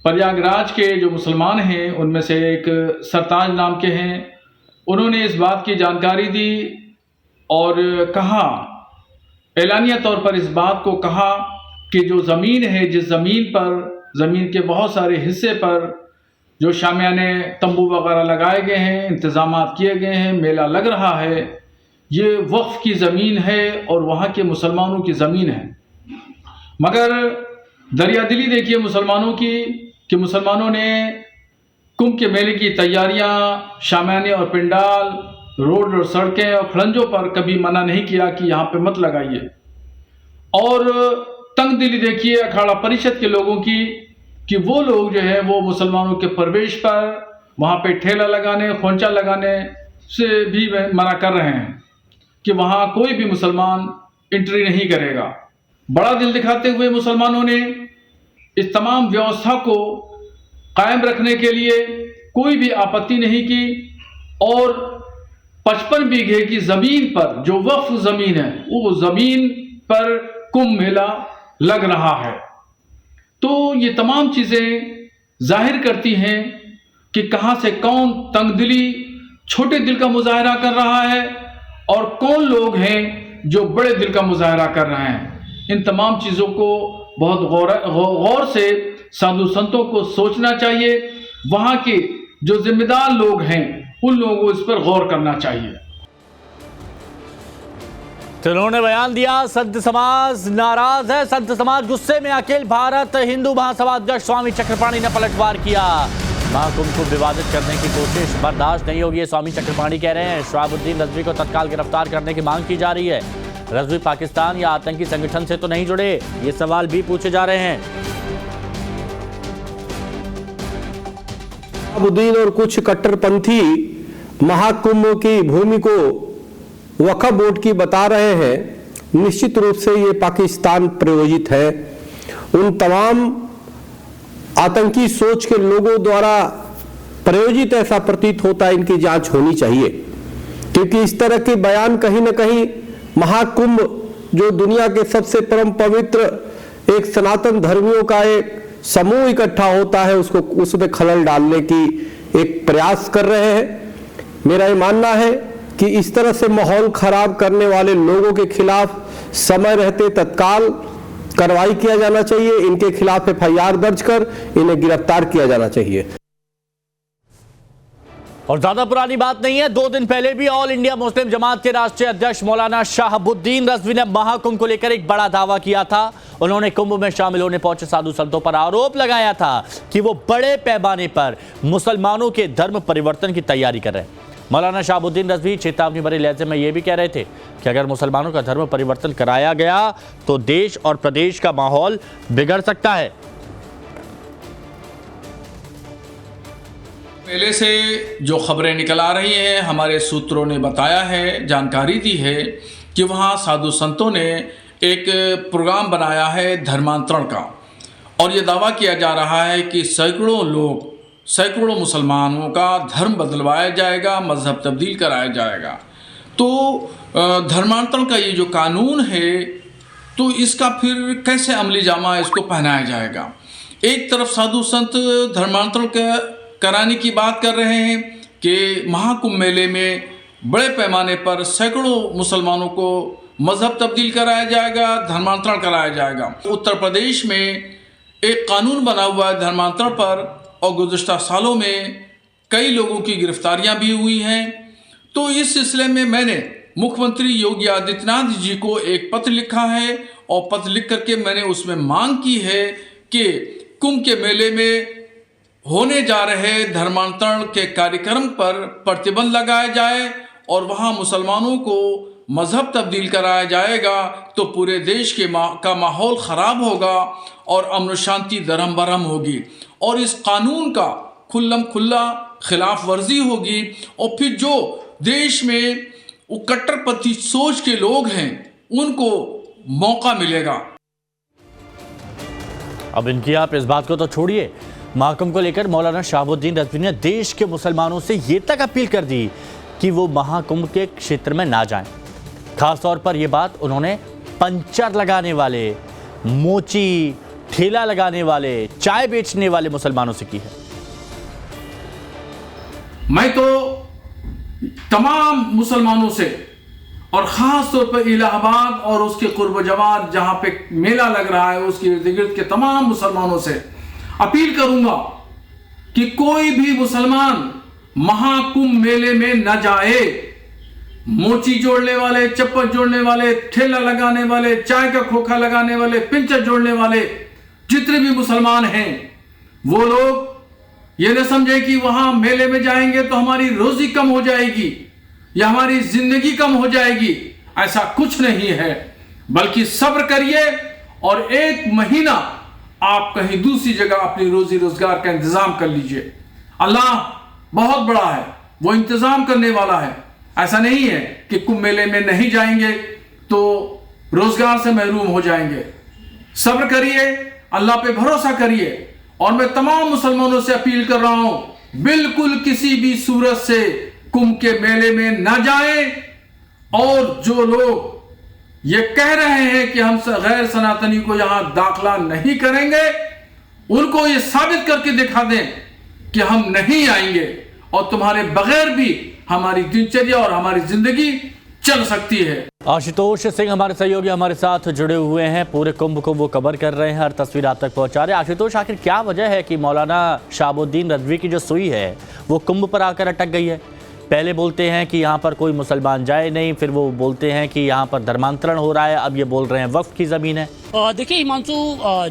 प्रयागराज के जो मुसलमान हैं उनमें से एक सरताज नाम के हैं, उन्होंने इस बात की जानकारी दी और कहा, एलानिया तौर पर इस बात को कहा कि जो ज़मीन है, जिस ज़मीन पर, ज़मीन के बहुत सारे हिस्से पर जो शामियाने तंबू वगैरह लगाए गए हैं, इंतज़ामात किए गए हैं, मेला लग रहा है, ये वक्फ की ज़मीन है और वहाँ के मुसलमानों की ज़मीन है। मगर दरियादिली देखिए मुसलमानों की कि मुसलमानों ने कुंभ के मेले की तैयारियां, शामियाने और पंडाल, रोड और सड़कें और खड़ंजों पर कभी मना नहीं किया कि यहाँ पे मत लगाइए। और तंग दिली देखिए अखाड़ा परिषद के लोगों की कि वो लोग जो है वो मुसलमानों के प्रवेश पर वहाँ पे ठेला लगाने, खोंचा लगाने से भी मना कर रहे हैं कि वहाँ कोई भी मुसलमान एंट्री नहीं करेगा। बड़ा दिल दिखाते हुए मुसलमानों ने इस तमाम व्यवस्था को कायम रखने के लिए कोई भी आपत्ति नहीं की और 55 बीघे की ज़मीन पर, जो वक्फ ज़मीन है, वो ज़मीन पर कुंभ मेला लग रहा है। तो ये तमाम चीज़ें जाहिर करती हैं कि कहाँ से कौन तंगदिली, छोटे दिल का मुजाहरा कर रहा है और कौन लोग हैं जो बड़े दिल का मुजाहरा कर रहे हैं। इन तमाम चीज़ों को बहुत गौर से साधु संतों को सोचना चाहिए। वहाँ के जो जिम्मेदार लोग हैं उन लोगों को इस पर गौर करना चाहिए। तो उन्होंने बयान दिया, संत समाज नाराज है, संत समाज गुस्से में। अखिल भारत हिंदू महासभा अध्यक्ष स्वामी चक्रपाणी ने पलटवार किया। महाकुंभ को विवादित करने की कोशिश बर्दाश्त नहीं होगी, स्वामी चक्रपाणी कह रहे हैं। शहाबुद्दीन रजवी को तत्काल गिरफ्तार करने की मांग की जा रही है। रजवी पाकिस्तान या आतंकी संगठन से तो नहीं जुड़े, ये सवाल भी पूछे जा रहे हैं। शहाबुद्दीन और कुछ कट्टरपंथी महाकुंभ की भूमि को वक्फ बोर्ड की बता रहे हैं। निश्चित रूप से ये पाकिस्तान प्रायोजित है। उन तमाम आतंकी सोच के लोगों द्वारा प्रायोजित ऐसा प्रतीत होता है, इनकी जांच होनी चाहिए, क्योंकि इस तरह के बयान कहीं ना कहीं महाकुंभ, जो दुनिया के सबसे परम पवित्र एक सनातन धर्मियों का एक समूह इकट्ठा होता है, उसको उसमें खलल डालने की एक प्रयास कर रहे हैं। मेरा ये मानना है कि इस तरह से माहौल खराब करने वाले लोगों के खिलाफ समय रहते तत्काल कार्रवाई किया जाना चाहिए। इनके खिलाफ एफआईआर दर्ज कर इन्हें गिरफ्तार किया जाना चाहिए। और ज्यादा पुरानी बात नहीं है, 2 दिन पहले भी ऑल इंडिया मुस्लिम जमात के राष्ट्रीय अध्यक्ष मौलाना शहाबुद्दीन रजवी ने महाकुंभ को लेकर एक बड़ा दावा किया था। उन्होंने कुंभ में शामिल होने पहुंचे साधु संतों पर आरोप लगाया था कि वो बड़े पैमाने पर मुसलमानों के धर्म परिवर्तन की तैयारी कर रहे हैं। मौलाना शहाबुद्दीन रजवी चेतावनी भरे लहजे में यह भी कह रहे थे कि अगर मुसलमानों का धर्म परिवर्तन कराया गया तो देश और प्रदेश का माहौल बिगड़ सकता है। मेले से जो खबरें निकल आ रही हैं, हमारे सूत्रों ने बताया है, जानकारी दी है कि वहाँ साधु संतों ने एक प्रोग्राम बनाया है धर्मांतरण का, और ये दावा किया जा रहा है कि सैकड़ों मुसलमानों का धर्म बदलवाया जाएगा, मजहब तब्दील कराया जाएगा। तो धर्मांतरण का ये जो कानून है, तो इसका फिर कैसे अमली जामा इसको पहनाया जाएगा। एक तरफ साधु संत धर्मांतरण कराने की बात कर रहे हैं कि महाकुंभ मेले में बड़े पैमाने पर सैकड़ों मुसलमानों को मजहब तब्दील कराया जाएगा, धर्मांतरण कराया जाएगा। उत्तर प्रदेश में एक कानून बना हुआ है धर्मांतरण पर, और गुज़श्ता सालों में कई लोगों की गिरफ्तारियां भी हुई हैं। तो इस सिलसिले में मैंने मुख्यमंत्री योगी आदित्यनाथ जी को एक पत्र लिखा है, और पत्र लिख करके मैंने उसमें मांग की है कि कुंभ के मेले में होने जा रहे धर्मांतरण के कार्यक्रम पर प्रतिबंध लगाया जाए, और वहाँ मुसलमानों को मजहब तब्दील कराया जाएगा तो पूरे देश का माहौल ख़राब होगा और अमन शांति दरहम बरहम होगी, और इस कानून का खुल्लम खुल्ला खिलाफ वर्जी होगी, और फिर जो देश में वो कट्टरपंथी सोच के लोग हैं उनको मौका मिलेगा। अब इनकी आप इस बात को तो छोड़िए, महाकुंभ को लेकर मौलाना शहाबुद्दीन रजवी ने देश के मुसलमानों से ये तक अपील कर दी कि वो महाकुंभ के क्षेत्र में ना जाएं। खास तौर पर यह बात उन्होंने पंचर लगाने वाले, मोची, ठेला लगाने वाले, चाय बेचने वाले मुसलमानों से की है। मैं तो तमाम मुसलमानों से और ख़ास तौर पर इलाहाबाद और उसके कुर्ब जवार जहाँ पे मेला लग रहा है उसके इर्द गिर्द के तमाम मुसलमानों से अपील करूँगा कि कोई भी मुसलमान महाकुंभ मेले में न जाए। मोची जोड़ने वाले, चप्पल जोड़ने वाले, ठेला लगाने वाले, चाय का खोखा लगाने वाले, पिंचर जोड़ने वाले जितने भी मुसलमान हैं वो लोग ये न समझे कि वहां मेले में जाएंगे तो हमारी रोजी कम हो जाएगी या हमारी जिंदगी कम हो जाएगी। ऐसा कुछ नहीं है, बल्कि सब्र करिए और 1 महीना आप कहीं दूसरी जगह अपनी रोजी रोजगार का इंतजाम कर लीजिए। अल्लाह बहुत बड़ा है, वो इंतजाम करने वाला है। ऐसा नहीं है कि कुंभ मेले में नहीं जाएंगे तो रोजगार से महरूम हो जाएंगे। सब्र करिए, अल्लाह पे भरोसा करिए। और मैं तमाम मुसलमानों से अपील कर रहा हूं, बिल्कुल किसी भी सूरत से कुंभ के मेले में न जाएं। और जो लोग ये कह रहे हैं कि हम गैर सनातनी को यहां दाखिला नहीं करेंगे, उनको ये साबित करके दिखा दें कि हम नहीं आएंगे और तुम्हारे बगैर भी हमारी दिनचर्या और हमारी जिंदगी चल सकती है। आशुतोष सिंह हमारे सहयोगी हमारे साथ जुड़े हुए हैं, पूरे कुंभ को वो कवर कर रहे हैं, हर तस्वीर आप तक पहुंचा रहे हैं। आशुतोष, आखिर क्या वजह है कि मौलाना शहाबुद्दीन रजवी की जो सुई है वो कुंभ पर आकर अटक गई है? पहले बोलते हैं कि यहाँ पर कोई मुसलमान जाए नहीं, फिर वो बोलते हैं कि यहाँ पर धर्मांतरण हो रहा है, अब ये बोल रहे हैं वक्फ की ज़मीन है। देखिए हिमांशु,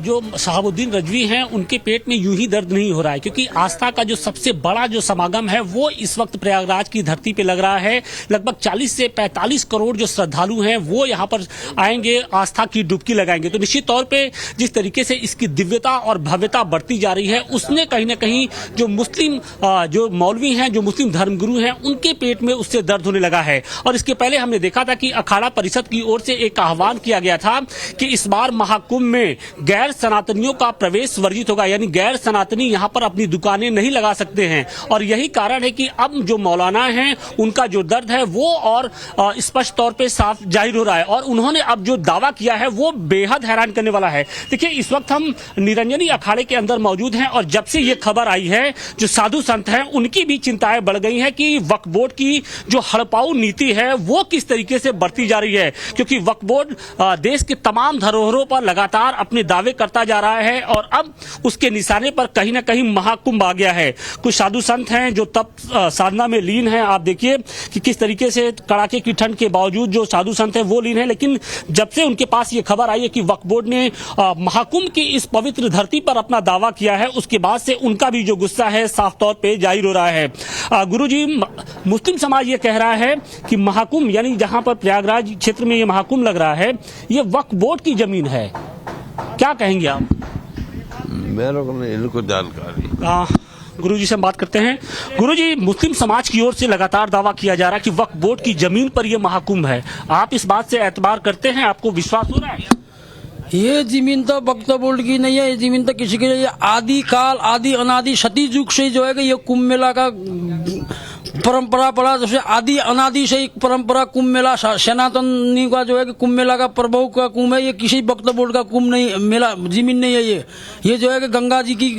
जो शहाबुद्दीन रजवी हैं उनके पेट में यूं ही दर्द नहीं हो रहा है, क्योंकि आस्था का जो सबसे बड़ा जो समागम है वो इस वक्त प्रयागराज की धरती पे लग रहा है। लगभग 40 से 45 करोड़ जो श्रद्धालु हैं वो यहाँ पर आएंगे, आस्था की डुबकी लगाएंगे। तो निश्चित तौर पे जिस तरीके से इसकी दिव्यता और भव्यता बढ़ती जा रही है, उसने कहीं ना कहीं जो मुस्लिम जो मौलवी हैं, जो मुस्लिम धर्मगुरु हैं, उनके पेट में उससे दर्द होने लगा है। और इसके पहले हमने देखा था कि अखाड़ा परिषद की ओर से एक आह्वान किया गया था कि इस बार महाकुंभ में गैर सनातनियों का प्रवेश वर्जित होगा, यानी गैर सनातनी यहां पर अपनी दुकानें नहीं लगा सकते हैं। और यही कारण है कि अब जो मौलाना हैं उनका जो दर्द है वो और स्पष्ट तौर पे साफ जाहिर हो रहा है। और उन्होंने अब जो दावा किया है वो बेहद हैरान करने वाला है। देखिए, इस वक्त हम निरंजनी अखाड़े के अंदर मौजूद हैं और जब से ये खबर आई है, जो साधु संत हैं उनकी भी चिंताएं बढ़ गई हैं कि वक्फ बोर्ड की जो हड़पाऊ नीति है वो किस तरीके से बढ़ती जा रही है। क्योंकि वक्फ बोर्ड देश के तमाम धरोहरों पर लगातार अपने दावे करता जा रहा है और अब उसके निशाने पर कहीं ना कहीं महाकुंभ आ गया है। कुछ साधु संत हैं जो तप साधना में लीन हैं। आप देखिए कि किस तरीके से कड़ाके की ठंड के बावजूद जो साधु संत हैं वो लीन हैं। लेकिन जब से उनके पास ये खबर आई है कि वक्फ बोर्ड ने महाकुंभ की इस पवित्र धरती पर अपना दावा किया है, उसके बाद से उनका भी जो गुस्सा है साफ तौर पर जाहिर हो रहा है। गुरुजी, मुस्लिम समाज ये कह रहा है कि महाकुंभ यानी जहां पर प्रयागराज क्षेत्र में ये महाकुंभ लग रहा है, ये वक्फ बोर्ड की जमीन है। क्या कहेंगे आप? मेरे को नहीं, इनको जानकारी। गुरुजी से हम बात करते हैं। गुरुजी, मुस्लिम समाज की ओर से लगातार दावा किया जा रहा है कि वक्फ बोर्ड की जमीन पर यह महाकुंभ है। आप इस बात से एतबार करते हैं? आपको विश्वास हो रहा है? ये जमीन तो वक्फ बोर्ड की नहीं है, ये जमीन तो किसी के लिए आदि काल आदि अनादि सती युग से जो है कि ये कुंभ मेला का परंपरा पड़ा, जैसे आदि अनादि से एक परंपरा कुंभ मेला सनातनी का जो है कि कुंभ मेला का प्रभु का कुंभ है। ये किसी वक्फ बोर्ड का कुंभ नहीं, मेला जमीन नहीं है। ये जो है कि गंगा जी की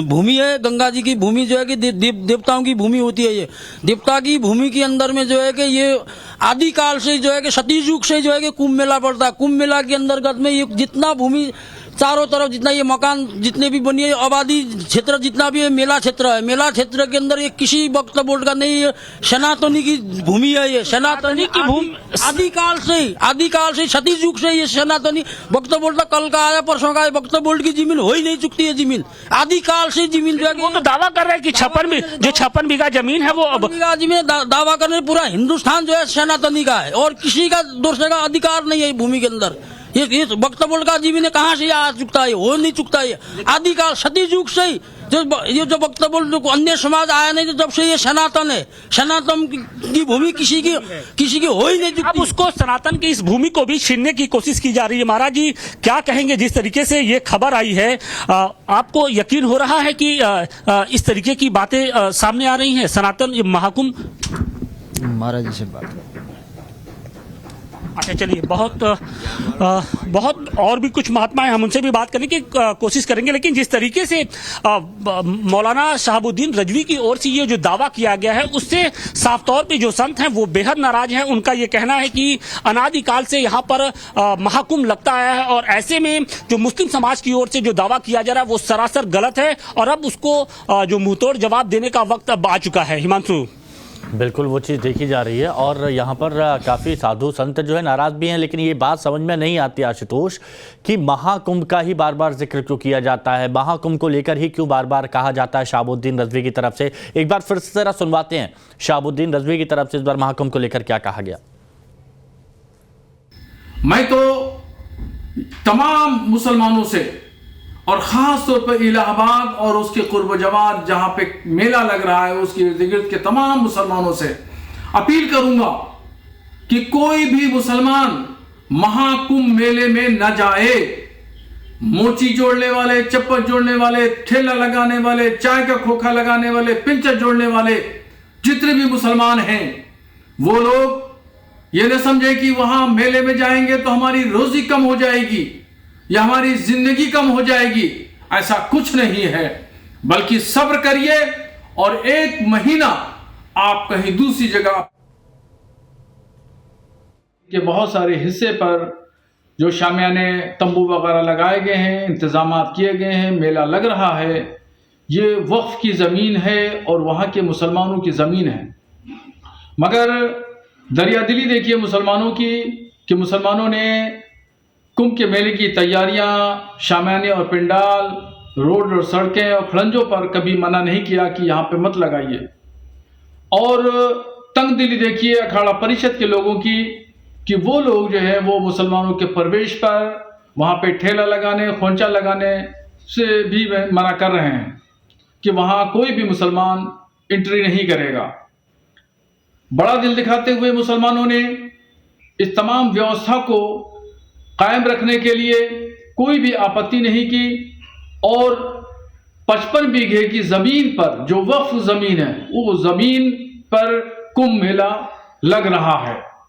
भूमि है। गंगा जी की भूमि जो है कि देवताओं की भूमि होती है। ये देवता की भूमि के अंदर में जो है कि ये आदिकाल से जो है कि सती युग से जो है कि कुंभ मेला पड़ता है। कुंभ मेला के अंतर्गत में ये जितना भूमि चारों तरफ जितना ये मकान जितने भी बनी है, आबादी क्षेत्र जितना भी है, मेला क्षेत्र है। मेला क्षेत्र के अंदर ये किसी वक्फ बोर्ड का नहीं है, सनातनी की भूमि है। ये सनातनी की भूमि आदिकाल से सती युग से ये सनातनी वक्फ बोर्ड का कल का आया परसों का वक्फ बोर्ड की जमीन हो ही नहीं चुकती है। जमीन आदिकाल से जमीन जो है वो तो दावा कर रहे हैं कि 56 बीघा जमीन है, वो जमीन दावा करने पूरा हिंदुस्तान जो है सनातनी का है और किसी का दूसरे का अधिकार नहीं है भूमि के अंदर। ये वक्फ बोर्ड का जमीन कहाँ से आ चुकता है? हो नहीं चुकता है। आदिकाल सती युग से ही जो वक्फ बोर्ड अन्य समाज आया नहीं, तो जब से ये सनातन है। सनातन की भूमि किसी की हो ही नहीं चुकती। अब उसको सनातन की इस भूमि को भी छीनने की कोशिश की जा रही है। महाराज जी, क्या कहेंगे? जिस तरीके से ये खबर आई है, आपको यकीन हो रहा है कि इस तरीके की बातें सामने आ रही हैं? सनातन महाकुंभ, महाराज जी से बात अच्छा चलिए, बहुत और भी कुछ महात्मा हैं, हम उनसे भी बात करने की कोशिश करेंगे, लेकिन जिस तरीके से मौलाना शहाबुद्दीन रजवी की ओर से ये जो दावा किया गया है उससे साफ तौर पे जो संत हैं वो बेहद नाराज हैं। उनका ये कहना है कि अनादिकाल से यहाँ पर महाकुंभ लगता है और ऐसे में जो मुस्लिम समाज की ओर से जो दावा किया जा रहा है वो सरासर गलत है और अब उसको जो मुंहतोड़ जवाब देने का वक्त अब आ चुका है। हिमांशु, बिल्कुल वो चीज़ देखी जा रही है और यहाँ पर काफ़ी साधु संत जो है नाराज भी हैं, लेकिन ये बात समझ में नहीं आती आशुतोष कि महाकुंभ का ही बार बार जिक्र क्यों किया जाता है, महाकुंभ को लेकर ही क्यों बार बार कहा जाता है शहाबुद्दीन रजवी की तरफ से। एक बार फिर से जरा सुनवाते हैं शहाबुद्दीन रजवी की तरफ से इस बार महाकुंभ को लेकर क्या कहा गया। मैं तो तमाम मुसलमानों से और ख़ास तौर पर इलाहाबाद और उसके कुर्ब जवाद जहाँ पे मेला लग रहा है उसके इर्द गिर्द के तमाम मुसलमानों से अपील करूंगा कि कोई भी मुसलमान महाकुंभ मेले में न जाए। मोची जोड़ने वाले, चप्पल जोड़ने वाले, ठेला लगाने वाले, चाय का खोखा लगाने वाले, पिंचर जोड़ने वाले जितने भी मुसलमान हैं वो लोग ये न समझे कि वहां मेले में जाएंगे तो हमारी रोजी कम हो जाएगी या हमारी जिंदगी कम हो जाएगी। ऐसा कुछ नहीं है, बल्कि सब्र करिए और 1 महीना आप कहीं दूसरी जगह के बहुत सारे हिस्से पर जो शामियाने तंबू वगैरह लगाए गए हैं, इंतजामात किए गए हैं, मेला लग रहा है, ये वक्फ की ज़मीन है और वहाँ के मुसलमानों की ज़मीन है। मगर दरियादिली देखिए मुसलमानों की कि मुसलमानों ने कुंभ के मेले की तैयारियां, शामियाने और पिंडाल, रोड और सड़कें और खड़ंजों पर कभी मना नहीं किया कि यहाँ पे मत लगाइए। और तंग दिली देखिए अखाड़ा परिषद के लोगों की कि वो लोग जो है वो मुसलमानों के प्रवेश पर वहाँ पे ठेला लगाने, खोंचा लगाने से भी मना कर रहे हैं कि वहाँ कोई भी मुसलमान एंट्री नहीं करेगा। बड़ा दिल दिखाते हुए मुसलमानों ने इस तमाम व्यवस्था को कायम रखने के लिए कोई भी आपत्ति नहीं की और 55 बीघे की जमीन पर जो वक्फ जमीन है वो जमीन पर कुंभ मेला लग रहा है।